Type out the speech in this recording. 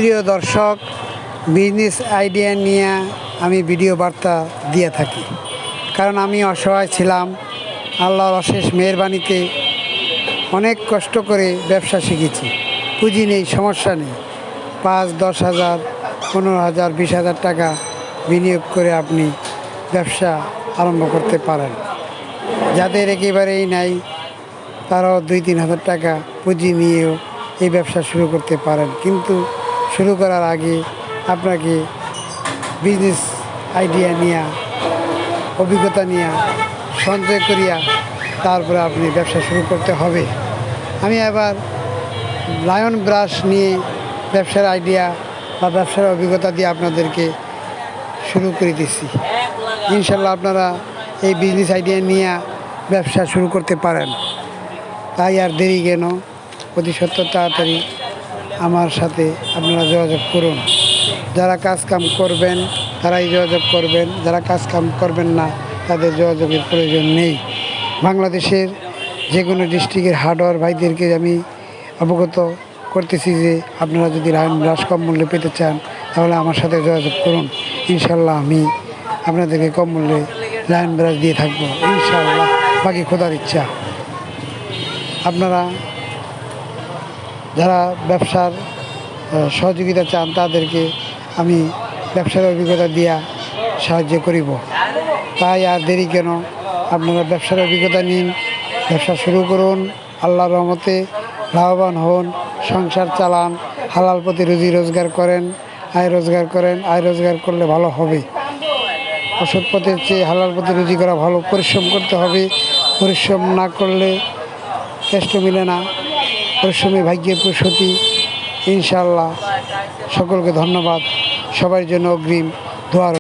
প্রিয় দর্শক, business idea নিয়ে আমি ভিডিও বার্তা দিয়ে থাকি, কারণ আমি অসহায় ছিলাম। আল্লাহর অশেষ মেহেরবানিতে অনেক কষ্ট করে ব্যবসা শিখেছি। পুঁজি নেই, সমস্যা নেই। 5-10 হাজার, 15 হাজার, 20 হাজার টাকা বিনিয়োগ করে আপনি ব্যবসা আরম্ভ করতে পারেন। যাদের একেবারেই নাই তারাও 2-3 হাজার টাকা পুঁজি নিয়েও এই ব্যবসা শুরু করতে পারেন। কিন্তু শুরু করার আগে আপনাকে বিজনেস আইডিয়া নিয়ে, অভিজ্ঞতা নিয়ে, সঞ্চয় করিয়া তারপরে আপনি ব্যবসা শুরু করতে হবে। আমি এবার লায়ন ব্রাশ নিয়ে ব্যবসার আইডিয়া বা ব্যবসার অভিজ্ঞতা দিয়ে আপনাদেরকে শুরু করে দিচ্ছি। ইনশাল্লাহ আপনারা এই বিজনেস আইডিয়া নিয়ে ব্যবসা শুরু করতে পারেন। তাই আর দেরি কেন, অতি সত্বর তাড়াতাড়ি আমার সাথে আপনারা যোগাযোগ করুন। যারা কাজ কাম করবেন তারাই যোগাযোগ করবেন, যারা কাজ কাম করবেন না তাদের যোগাযোগের প্রয়োজন নেই। বাংলাদেশের যে কোনো ডিস্ট্রিক্টের হার্ডওয়্যার ভাইদেরকে আমি অবগত করতেছি যে আপনারা যদি লায়ন ব্রাশ কম মূল্যে পেতে চান তাহলে আমার সাথে যোগাযোগ করুন। ইনশাল্লাহ আমি আপনাদেরকে কম মূল্যে লায়ন ব্রাশ দিয়ে থাকবো ইনশাল্লাহ, বাকি খোদার ইচ্ছা। আপনারা যারা ব্যবসার সহযোগিতা চান তাদেরকে আমি ব্যবসার অভিজ্ঞতা দিয়া সাহায্য করিব। তাই আর দেরি কেন, আপনারা ব্যবসার অভিজ্ঞতা নিন, ব্যবসা শুরু করুন। আল্লাহর রহমতে লাভবান হন, সংসার চালান, হালাল পথে রুজি রোজগার করেন, আয় রোজগার করেন। আয় রোজগার করলে ভালো হবে। অসৎ পথের চেয়ে হালাল পথে রুজি করা ভালো। পরিশ্রম করতে হবে, পরিশ্রম না করলে কষ্ট মিলে না। পরিশ্রমী ভাগ্যের প্রসূতি। ইনশাআল্লাহ সকলকে ধন্যবাদ। সবার জন্য অগ্রিম দোয়া।